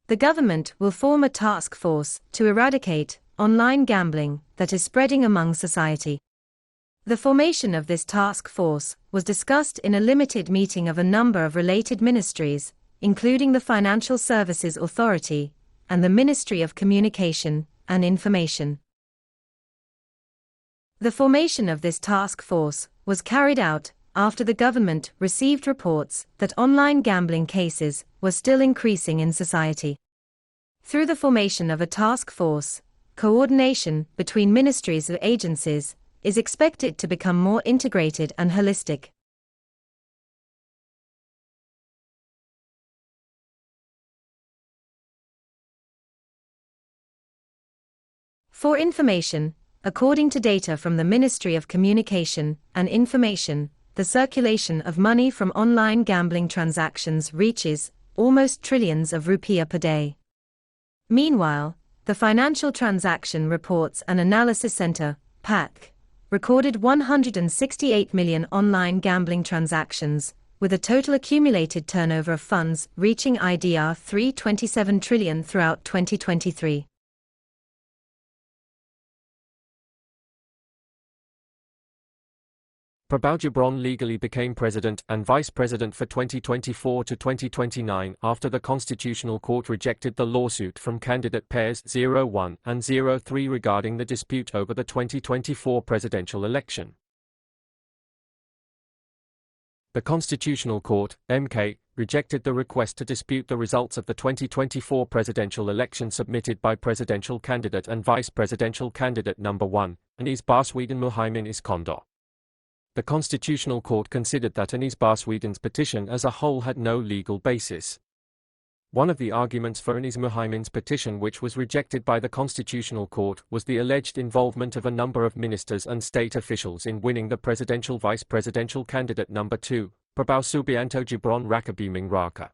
The government will form a task force to eradicate online gambling that is spreading among society. The formation of this task force was discussed in a limited meeting of a number of related ministries, including the Financial Services Authority and the Ministry of Communication and Information. The formation of this task force was carried out after the government received reports that online gambling cases were still increasing in society. Through the formation of a task force, coordination between ministries and agencies is expected to become more integrated and holistic. For information, according to data from the Ministry of Communication and Information, the circulation of money from online gambling transactions reaches almost trillions of rupiah per day. Meanwhile, the Financial Transaction Reports and Analysis Center, PAC, recorded 168 million online gambling transactions, with a total accumulated turnover of funds reaching IDR 327 trillion throughout 2023. Prabowo Gibran legally became president and vice president for 2024 to 2029 after the Constitutional Court rejected the lawsuit from candidate pairs 01 and 03 regarding the dispute over the 2024 presidential election. The Constitutional Court, MK, rejected the request to dispute the results of the 2024 presidential election submitted by presidential candidate and vice presidential candidate number 1, Anies Baswedan Muhaimin Iskandar. The Constitutional Court considered that Anies Baswedan's petition as a whole had no legal basis. One of the arguments for Anies Muhaimin's petition which was rejected by the Constitutional Court was the alleged involvement of a number of ministers and state officials in winning the presidential vice presidential candidate number 2, Prabowo Subianto Gibran Rakabuming Raka.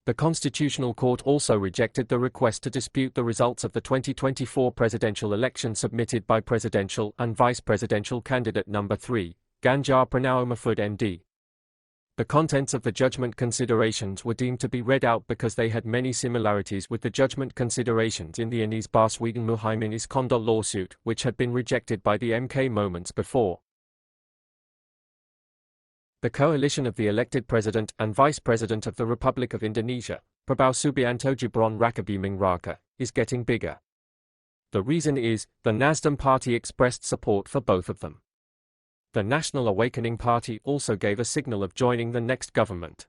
The Constitutional Court also rejected the request to dispute the results of the 2024 presidential election submitted by presidential and vice presidential candidate number 3, Ganjar Pranowo Mahfud MD. The contents of the judgment considerations were deemed to be read out because they had many similarities with the judgment considerations in the Anies Baswedan Muhaimin Iskandar lawsuit, which had been rejected by the MK moments before. The coalition of the elected president and vice president of the Republic of Indonesia, Prabowo Subianto Gibran Rakabuming Raka, is getting bigger. The reason is, the Nasdem party expressed support for both of them. The National Awakening Party also gave a signal of joining the next government.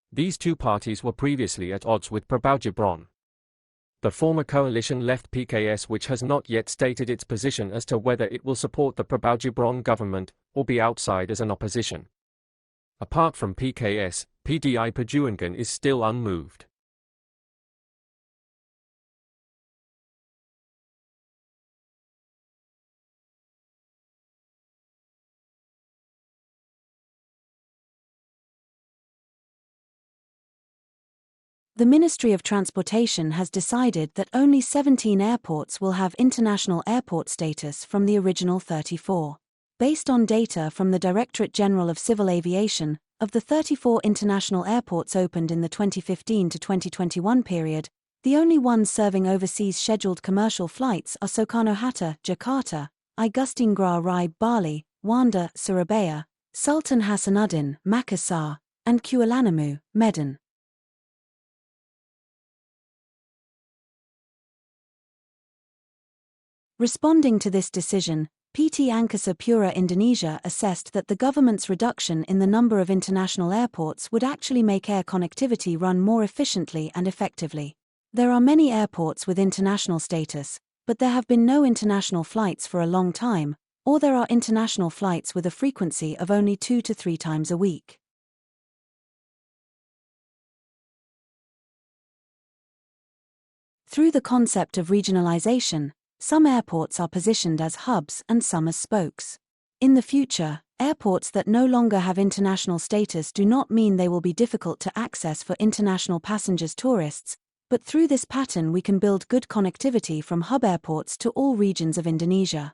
These two parties were previously at odds with Prabowo Gibran. The former coalition left PKS, which has not yet stated its position as to whether it will support the Prabowo Gibran government or be outside as an opposition. Apart from PKS, PDI Perjuangan is still unmoved. The Ministry of Transportation has decided that only 17 airports will have international airport status from the original 34. Based on data from the Directorate General of Civil Aviation, of the 34 international airports opened in the 2015 to 2021 period, the only ones serving overseas scheduled commercial flights are Soekarno-Hatta, Jakarta, Igusti Ngurah Rai, Bali, Juanda, Surabaya, Sultan Hasanuddin, Makassar, and Kuala Lumpur, Medan. Responding to this decision, PT Angkasa Pura Indonesia assessed that the government's reduction in the number of international airports would actually make air connectivity run more efficiently and effectively. There are many airports with international status, but there have been no international flights for a long time, or there are international flights with a frequency of only 2 to 3 times a week. Through the concept of regionalization, some airports are positioned as hubs and some as spokes. In the future, airports that no longer have international status do not mean they will be difficult to access for international passengers, tourists, but through this pattern we can build good connectivity from hub airports to all regions of Indonesia.